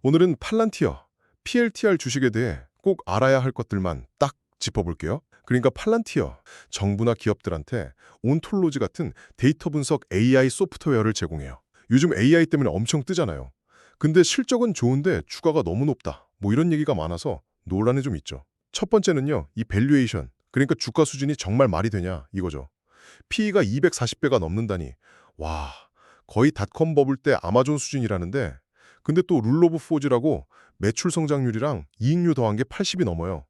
오늘은 팔란티어, PLTR 주식에 대해 꼭 알아야 할 것들만 딱 짚어볼게요. 그러니까 팔란티어, 정부나 기업들한테 온톨로지 같은 데이터 분석 AI 소프트웨어를 제공해요. 요즘 AI 때문에 엄청 뜨잖아요. 근데 실적은 좋은데 주가가 너무 높다. 뭐 이런 얘기가 많아서 논란이 좀 있죠. 첫 번째는요, 이 밸류에이션, 그러니까 주가 수준이 정말 말이 되냐 이거죠. PE가 240배가 넘는다니. 와, 거의 닷컴 버블 때 아마존 수준이라는데 근데 또 룰 오브 포즈라고 매출 성장률이랑 이익률 더한 게 80이 넘어요.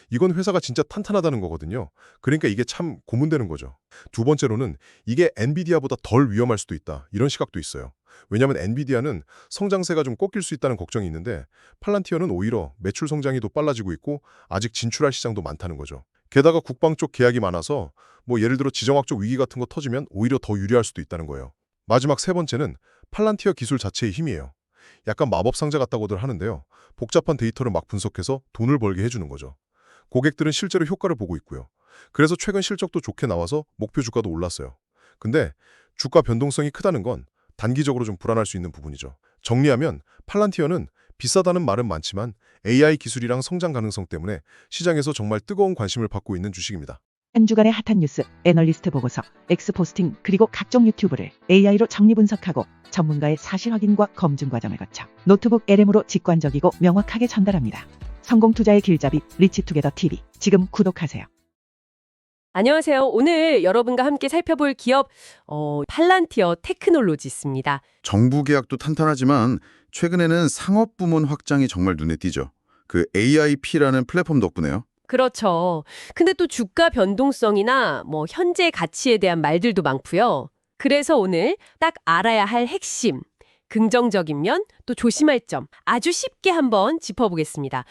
이건 회사가 진짜 탄탄하다는 거거든요. 그러니까 이게 참 고민되는 거죠. 두 번째로는 이게 엔비디아보다 덜 위험할 수도 있다. 이런 시각도 있어요. 왜냐하면 엔비디아는 성장세가 좀 꺾일 수 있다는 걱정이 있는데 팔란티어는 오히려 매출 성장이 더 빨라지고 있고 아직 진출할 시장도 많다는 거죠. 게다가 국방 쪽 계약이 많아서 뭐 예를 들어 지정학적 위기 같은 거 터지면 오히려 더 유리할 수도 있다는 거예요. 마지막 세 번째는 팔란티어 기술 자체의 힘이에요. 약간 마법 상자 같다고들 하는데요. 복잡한 데이터를 막 분석해서 돈을 벌게 해주는 거죠. 고객들은 실제로 효과를 보고 있고요. 그래서 최근 실적도 좋게 나와서 목표 주가도 올랐어요. 근데 주가 변동성이 크다는 건 단기적으로 좀 불안할 수 있는 부분이죠. 정리하면 팔란티어는 비싸다는 말은 많지만 AI 기술이랑 성장 가능성 때문에 시장에서 정말 뜨거운 관심을 받고 있는 주식입니다. 한 주간의 핫한 뉴스, 애널리스트 보고서, 엑스포스팅 그리고 각종 유튜브를 AI로 정리 분석하고 전문가의 사실 확인과 검증 과정을 거쳐 노트북 LM으로 직관적이고 명확하게 전달합니다. 성공 투자의 길잡이 리치투게더 TV 지금 구독하세요. 안녕하세요. 오늘 여러분과 함께 살펴볼 기업 팔란티어 테크놀로지스입니다. 정부 계약도 탄탄하지만 최근에는 상업 부문 확장이 정말 눈에 띄죠. 그 AIP라는 플랫폼 덕분에요. 그렇죠. 근데 또 주가 변동성이나 뭐 현재 가치에 대한 말들도 많고요. 그래서 오늘 딱 알아야 할 핵심, 긍정적인 면, 또 조심할 점 아주 쉽게 한번 짚어보겠습니다.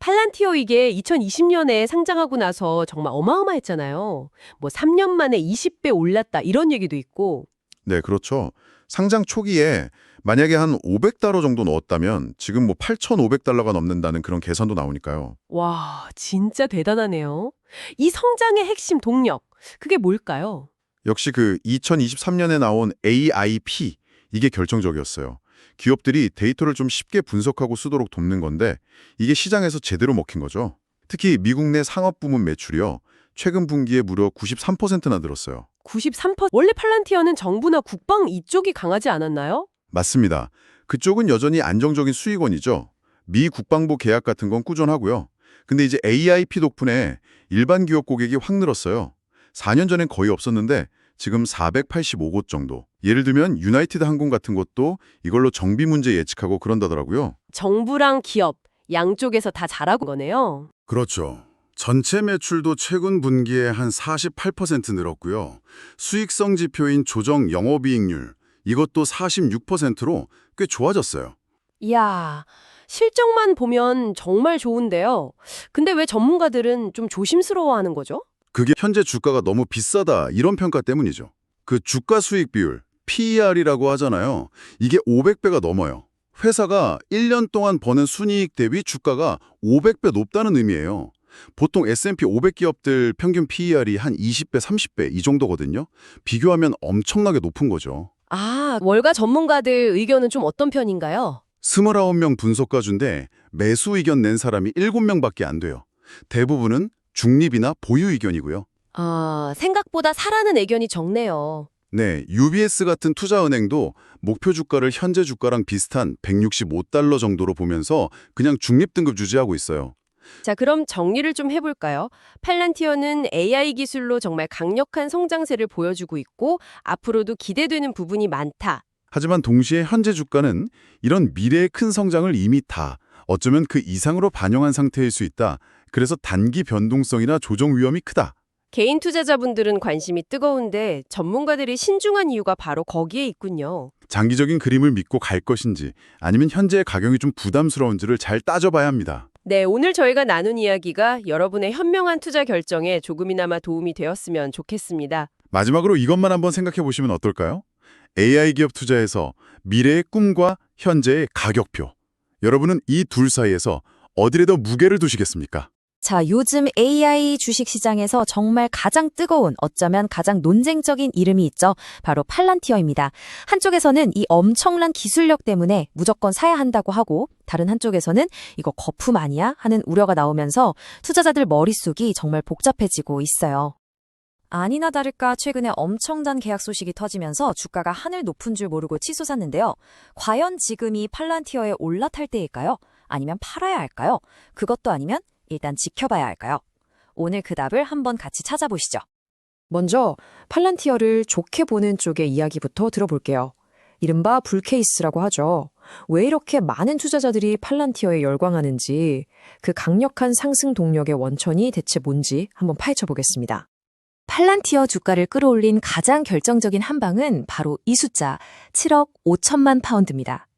팔란티어 이게 2020년에 상장하고 나서 정말 어마어마했잖아요. 뭐 3년 만에 20배 올랐다 이런 얘기도 있고. 네, 그렇죠. 상장 초기에 만약에 한 500달러 정도 넣었다면 지금 뭐 8,500달러가 넘는다는 그런 계산도 나오니까요. 와, 진짜 대단하네요. 이 성장의 핵심 동력, 그게 뭘까요? 역시 그 2023년에 나온 AIP, 이게 결정적이었어요. 기업들이 데이터를 좀 쉽게 분석하고 쓰도록 돕는 건데 이게 시장에서 제대로 먹힌 거죠. 특히 미국 내 상업 부문 매출이요. 최근 분기에 무려 93%나 늘었어요. 93%? 원래 팔란티어는 정부나 국방 이쪽이 강하지 않았나요? 맞습니다. 그쪽은 여전히 안정적인 수익원이죠. 미 국방부 계약 같은 건 꾸준하고요. 근데 이제 AIP 덕분에 일반 기업 고객이 확 늘었어요. 4년 전엔 거의 없었는데 지금 485곳 정도. 예를 들면 유나이티드 항공 같은 것도 이걸로 정비 문제 예측하고 그런다더라고요. 정부랑 기업, 양쪽에서 다 잘하고 거네요. 그렇죠. 전체 매출도 최근 분기에 한 48% 늘었고요. 수익성 지표인 조정 영업이익률, 이것도 46%로 꽤 좋아졌어요. 이야, 실적만 보면 정말 좋은데요. 근데 왜 전문가들은 좀 조심스러워하는 거죠? 그게 현재 주가가 너무 비싸다 이런 평가 때문이죠. 그 주가 수익 비율, PER이라고 하잖아요. 이게 500배가 넘어요. 회사가 1년 동안 버는 순이익 대비 주가가 500배 높다는 의미예요. 보통 S&P 500 기업들 평균 PER이 한 20배, 30배 이 정도거든요. 비교하면 엄청나게 높은 거죠. 아, 월가 전문가들 의견은 좀 어떤 편인가요? 29명 분석가 중에 매수 의견 낸 사람이 7명밖에 안 돼요. 대부분은 중립이나 보유 의견이고요. 아, 생각보다 사라는 의견이 적네요. 네, UBS 같은 투자은행도 목표 주가를 현재 주가랑 비슷한 165달러 정도로 보면서 그냥 중립 등급 유지하고 있어요. 자, 그럼 정리를 좀 해볼까요? 팔란티어는 AI 기술로 정말 강력한 성장세를 보여주고 있고 앞으로도 기대되는 부분이 많다. 하지만 동시에 현재 주가는 이런 미래의 큰 성장을 이미 다 어쩌면 그 이상으로 반영한 상태일 수 있다. 그래서 단기 변동성이나 조정 위험이 크다. 개인 투자자분들은 관심이 뜨거운데 전문가들이 신중한 이유가 바로 거기에 있군요. 장기적인 그림을 믿고 갈 것인지 아니면 현재의 가격이 좀 부담스러운지를 잘 따져봐야 합니다. 네, 오늘 저희가 나눈 이야기가 여러분의 현명한 투자 결정에 조금이나마 도움이 되었으면 좋겠습니다. 마지막으로 이것만 한번 생각해 보시면 어떨까요? AI 기업 투자에서 미래의 꿈과 현재의 가격표. 여러분은 이 둘 사이에서 어디에 더 무게를 두시겠습니까? 자, 요즘 AI 주식시장에서 정말 가장 뜨거운, 어쩌면 가장 논쟁적인 이름이 있죠. 바로 팔란티어입니다. 한쪽에서는 이 엄청난 기술력 때문에 무조건 사야 한다고 하고, 다른 한쪽에서는 이거 거품 아니야? 하는 우려가 나오면서 투자자들 머릿속이 정말 복잡해지고 있어요. 아니나 다를까 최근에 엄청난 계약 소식이 터지면서 주가가 하늘 높은 줄 모르고 치솟았는데요. 과연 지금이 팔란티어에 올라탈 때일까요? 아니면 팔아야 할까요? 그것도 아니면 일단 지켜봐야 할까요? 오늘 그 답을 한번 같이 찾아보시죠. 먼저 팔란티어를 좋게 보는 쪽의 이야기부터 들어볼게요. 이른바 불케이스라고 하죠. 왜 이렇게 많은 투자자들이 팔란티어에 열광하는지, 그 강력한 상승 동력의 원천이 대체 뭔지 한번 파헤쳐 보겠습니다. 팔란티어 주가를 끌어올린 가장 결정적인 한 방은 바로 이 숫자 7억 5천만 파운드입니다.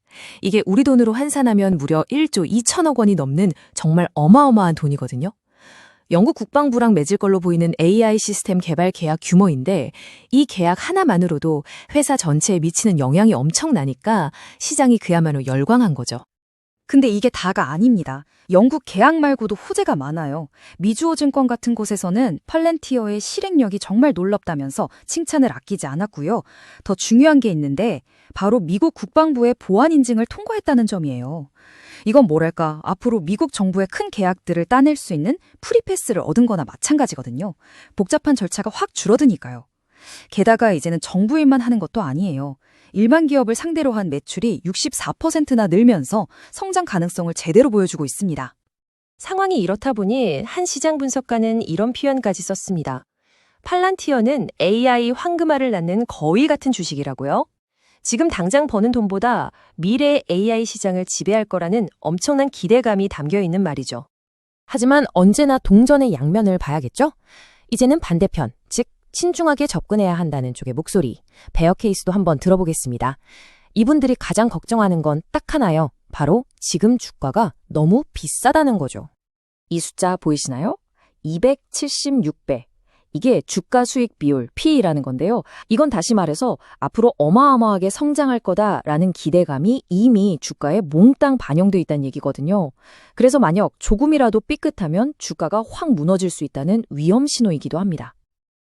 이게 우리 돈으로 환산하면 무려 1조 2천억 원이 넘는 정말 어마어마한 돈이거든요. 영국 국방부랑 맺을 걸로 보이는 AI 시스템 개발 계약 규모인데 이 계약 하나만으로도 회사 전체에 미치는 영향이 엄청나니까 시장이 그야말로 열광한 거죠. 근데 이게 다가 아닙니다. 영국 계약 말고도 호재가 많아요. 미주호증권 같은 곳에서는 팔란티어의 실행력이 정말 놀랍다면서 칭찬을 아끼지 않았고요. 더 중요한 게 있는데 바로 미국 국방부의 보안 인증을 통과했다는 점이에요. 이건 뭐랄까, 앞으로 미국 정부의 큰 계약들을 따낼 수 있는 프리패스를 얻은 거나 마찬가지거든요. 복잡한 절차가 확 줄어드니까요. 게다가 이제는 정부 일만 하는 것도 아니에요. 일반 기업을 상대로 한 매출이 64%나 늘면서 성장 가능성을 제대로 보여주고 있습니다. 상황이 이렇다 보니 한 시장 분석가는 이런 표현까지 썼습니다. 팔란티어는 AI 황금알을 낳는 거위 같은 주식이라고요. 지금 당장 버는 돈보다 미래 AI 시장을 지배할 거라는 엄청난 기대감이 담겨 있는 말이죠. 하지만 언제나 동전의 양면을 봐야겠죠? 이제는 반대편, 즉 신중하게 접근해야 한다는 쪽의 목소리, 베어 케이스도 한번 들어보겠습니다. 이분들이 가장 걱정하는 건 딱 하나요. 바로 지금 주가가 너무 비싸다는 거죠. 이 숫자 보이시나요? 276배. 이게 주가 수익 비율, PE라는 건데요. 이건 다시 말해서 앞으로 어마어마하게 성장할 거다라는 기대감이 이미 주가에 몽땅 반영돼 있다는 얘기거든요. 그래서 만약 조금이라도 삐끗하면 주가가 확 무너질 수 있다는 위험 신호이기도 합니다.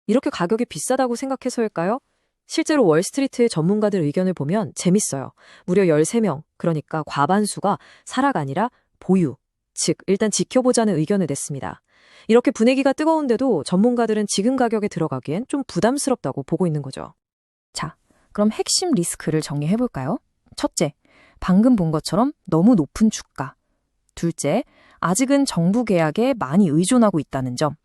이렇게 가격이 비싸다고 생각해서일까요? 실제로 월스트리트의 전문가들 의견을 보면 재밌어요. 무려 13명, 그러니까 과반수가 사라가 아니라 보유, 즉 일단 지켜보자는 의견을 냈습니다. 이렇게 분위기가 뜨거운데도 전문가들은 지금 가격에 들어가기엔 좀 부담스럽다고 보고 있는 거죠. 자, 그럼 핵심 리스크를 정리해볼까요? 첫째, 방금 본 것처럼 너무 높은 주가. 둘째, 아직은 정부 계약에 많이 의존하고 있다는 점.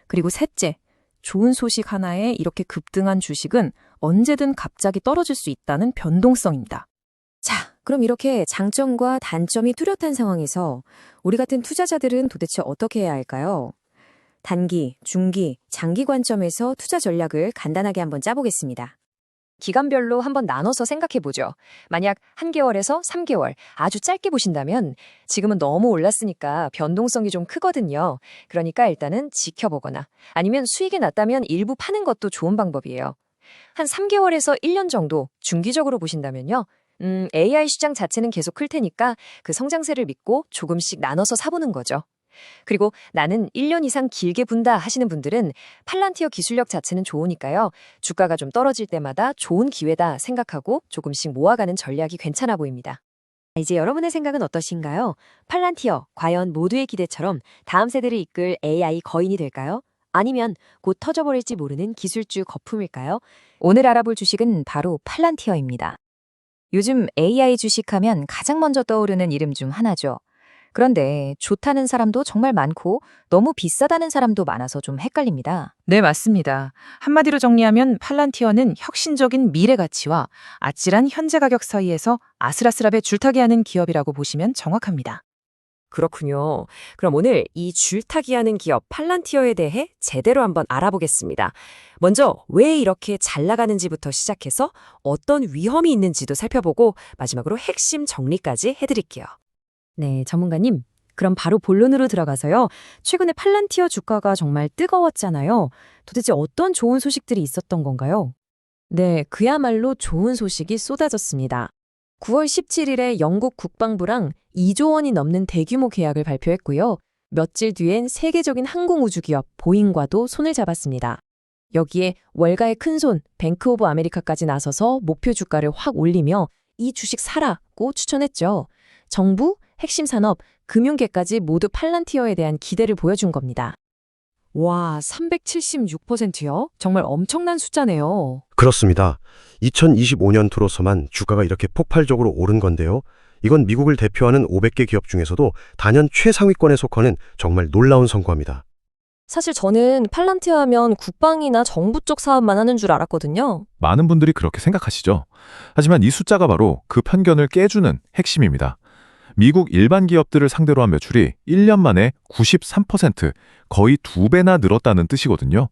그리고 셋째, 좋은 소식 하나에 이렇게 급등한 주식은 언제든 갑자기 떨어질 수 있다는 변동성입니다. 자, 그럼 이렇게 장점과 단점이 뚜렷한 상황에서 우리 같은 투자자들은 도대체 어떻게 해야 할까요? 단기, 중기, 장기 관점에서 투자 전략을 간단하게 한번 짜보겠습니다. 기간별로 한번 나눠서 생각해보죠. 만약 1개월에서 3개월, 아주 짧게 보신다면 지금은 너무 올랐으니까 변동성이 좀 크거든요. 그러니까 일단은 지켜보거나 아니면 수익이 났다면 일부 파는 것도 좋은 방법이에요. 한 3개월에서 1년 정도 중기적으로 보신다면요. AI 시장 자체는 계속 클 테니까 그 성장세를 믿고 조금씩 나눠서 사보는 거죠. 그리고 나는 1년 이상 길게 분다 하시는 분들은 팔란티어 기술력 자체는 좋으니까요. 주가가 좀 떨어질 때마다 좋은 기회다 생각하고 조금씩 모아가는 전략이 괜찮아 보입니다. 이제 여러분의 생각은 어떠신가요? 팔란티어, 과연 모두의 기대처럼 다음 세대를 이끌 AI 거인이 될까요? 아니면 곧 터져버릴지 모르는 기술주 거품일까요? 오늘 알아볼 주식은 바로 팔란티어입니다. 요즘 AI 주식하면 가장 먼저 떠오르는 이름 중 하나죠. 그런데 좋다는 사람도 정말 많고 너무 비싸다는 사람도 많아서 좀 헷갈립니다. 네, 맞습니다. 한마디로 정리하면 팔란티어는 혁신적인 미래 가치와 아찔한 현재 가격 사이에서 아슬아슬하게 줄타기 하는 기업이라고 보시면 정확합니다. 그렇군요. 그럼 오늘 이 줄타기하는 기업 팔란티어에 대해 제대로 한번 알아보겠습니다. 먼저 왜 이렇게 잘 나가는지부터 시작해서 어떤 위험이 있는지도 살펴보고 마지막으로 핵심 정리까지 해드릴게요. 네, 전문가님. 그럼 바로 본론으로 들어가서요. 최근에 팔란티어 주가가 정말 뜨거웠잖아요. 도대체 어떤 좋은 소식들이 있었던 건가요? 네, 그야말로 좋은 소식이 쏟아졌습니다. 9월 17일에 영국 국방부랑 2조 원이 넘는 대규모 계약을 발표했고요. 며칠 뒤엔 세계적인 항공우주기업 보잉과도 손을 잡았습니다. 여기에 월가의 큰손 뱅크 오브 아메리카까지 나서서 목표 주가를 확 올리며 이 주식 사라고 추천했죠. 정부, 핵심 산업, 금융계까지 모두 팔란티어에 대한 기대를 보여준 겁니다. 와, 376%요? 정말 엄청난 숫자네요. 그렇습니다. 2025년 들어서만 주가가 이렇게 폭발적으로 오른 건데요. 이건 미국을 대표하는 500개 기업 중에서도 단연 최상위권에 속하는 정말 놀라운 성과입니다. 사실 저는 팔란티어 하면 국방이나 정부 쪽 사업만 하는 줄 알았거든요. 많은 분들이 그렇게 생각하시죠. 하지만 이 숫자가 바로 그 편견을 깨주는 핵심입니다. 미국 일반 기업들을 상대로 한 매출이 1년 만에 93%, 거의 2배나 늘었다는 뜻이거든요.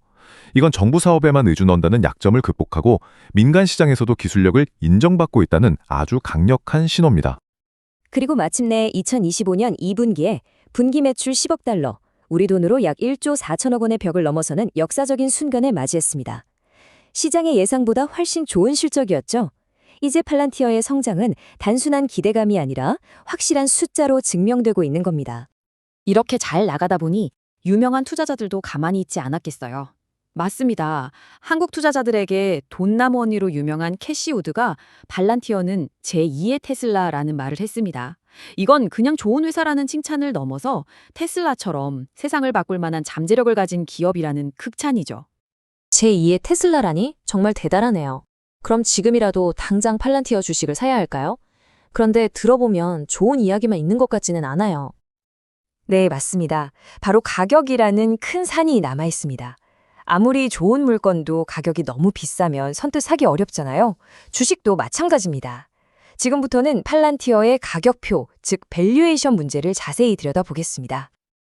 이건 정부 사업에만 의존한다는 약점을 극복하고 민간 시장에서도 기술력을 인정받고 있다는 아주 강력한 신호입니다. 그리고 마침내 2025년 2분기에 분기 매출 10억 달러, 우리 돈으로 약 1조 4천억 원의 벽을 넘어서는 역사적인 순간을 맞이했습니다. 시장의 예상보다 훨씬 좋은 실적이었죠. 이제 팔란티어의 성장은 단순한 기대감이 아니라 확실한 숫자로 증명되고 있는 겁니다. 이렇게 잘 나가다 보니 유명한 투자자들도 가만히 있지 않았겠어요. 맞습니다. 한국 투자자들에게 돈나무언니로 유명한 캐시 우드가 팔란티어는 제2의 테슬라라는 말을 했습니다. 이건 그냥 좋은 회사라는 칭찬을 넘어서 테슬라처럼 세상을 바꿀 만한 잠재력을 가진 기업이라는 극찬이죠. 제2의 테슬라라니 정말 대단하네요. 그럼 지금이라도 당장 팔란티어 주식을 사야 할까요? 그런데 들어보면 좋은 이야기만 있는 것 같지는 않아요. 네, 맞습니다. 바로 가격이라는 큰 산이 남아 있습니다. 아무리 좋은 물건도 가격이 너무 비싸면 선뜻 사기 어렵잖아요. 주식도 마찬가지입니다. 지금부터는 팔란티어의 가격표, 즉 밸류에이션 문제를 자세히 들여다보겠습니다.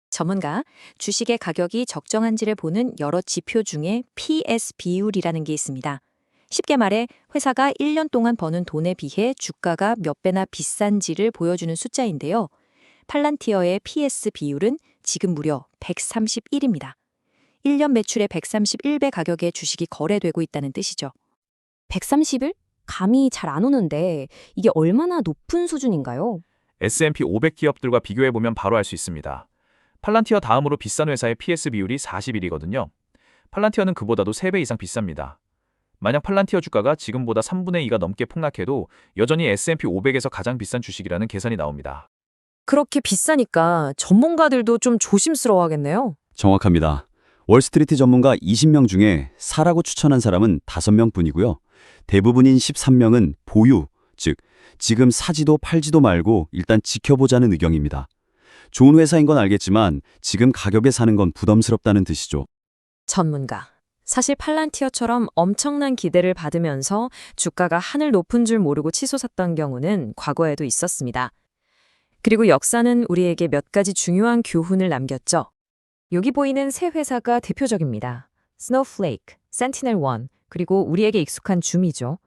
전문가, 주식의 가격이 적정한지를 보는 여러 지표 중에 PS 비율이라는 게 있습니다. 쉽게 말해 회사가 1년 동안 버는 돈에 비해 주가가 몇 배나 비싼지를 보여주는 숫자인데요. 팔란티어의 PS 비율은 지금 무려 131입니다. 1년 매출의 131배 가격의 주식이 거래되고 있다는 뜻이죠. 130일? 감이 잘 안 오는데 이게 얼마나 높은 수준인가요? S&P 500 기업들과 비교해보면 바로 알 수 있습니다. 팔란티어 다음으로 비싼 회사의 PS 비율이 41이거든요. 팔란티어는 그보다도 3배 이상 비쌉니다. 만약 팔란티어 주가가 지금보다 3분의 2가 넘게 폭락해도 여전히 S&P 500에서 가장 비싼 주식이라는 계산이 나옵니다. 그렇게 비싸니까 전문가들도 좀 조심스러워하겠네요. 정확합니다. 월스트리트 전문가 20명 중에 사라고 추천한 사람은 5명 뿐이고요. 대부분인 13명은 보유, 즉 지금 사지도 팔지도 말고 일단 지켜보자는 의견입니다. 좋은 회사인 건 알겠지만 지금 가격에 사는 건 부담스럽다는 뜻이죠. 전문가. 사실 팔란티어처럼 엄청난 기대를 받으면서 주가가 하늘 높은 줄 모르고 치솟았던 경우는 과거에도 있었습니다. 그리고 역사는 우리에게 몇 가지 중요한 교훈을 남겼죠. 여기 보이는 세 회사가 대표적입니다. 스노우플레이크, 센티넬1, 그리고 우리에게 익숙한 줌이죠.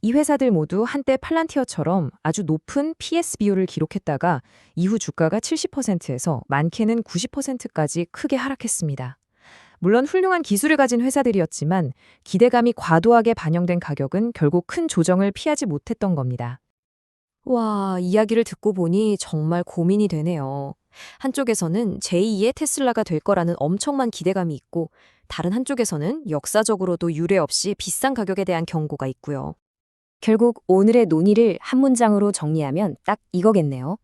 이 회사들 모두 한때 팔란티어처럼 아주 높은 PS 비율을 기록했다가 이후 주가가 70%에서 많게는 90%까지 크게 하락했습니다. 물론 훌륭한 기술을 가진 회사들이었지만 기대감이 과도하게 반영된 가격은 결국 큰 조정을 피하지 못했던 겁니다. 와, 이야기를 듣고 보니 정말 고민이 되네요. 한쪽에서는 제2의 테슬라가 될 거라는 엄청난 기대감이 있고 다른 한쪽에서는 역사적으로도 유례 없이 비싼 가격에 대한 경고가 있고요. 결국 오늘의 논의를 한 문장으로 정리하면 딱 이거겠네요.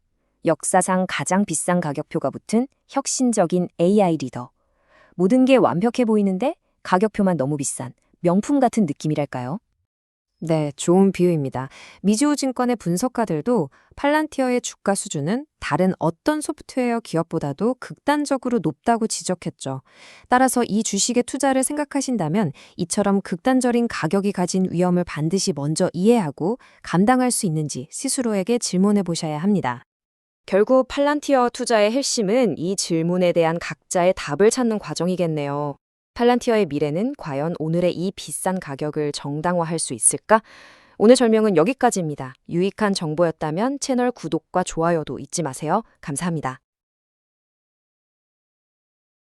역사상 가장 비싼 가격표가 붙은 혁신적인 AI 리더. 모든 게 완벽해 보이는데 가격표만 너무 비싼 명품 같은 느낌이랄까요? 네, 좋은 비유입니다. 미주증권의 분석가들도 팔란티어의 주가 수준은 다른 어떤 소프트웨어 기업보다도 극단적으로 높다고 지적했죠. 따라서 이 주식의 투자를 생각하신다면 이처럼 극단적인 가격이 가진 위험을 반드시 먼저 이해하고 감당할 수 있는지 스스로에게 질문해 보셔야 합니다. 결국 팔란티어 투자의 핵심은 이 질문에 대한 각자의 답을 찾는 과정이겠네요. 팔란티어의 미래는 과연 오늘의 이 비싼 가격을 정당화할 수 있을까? 오늘 설명은 여기까지입니다. 유익한 정보였다면 채널 구독과 좋아요도 잊지 마세요. 감사합니다.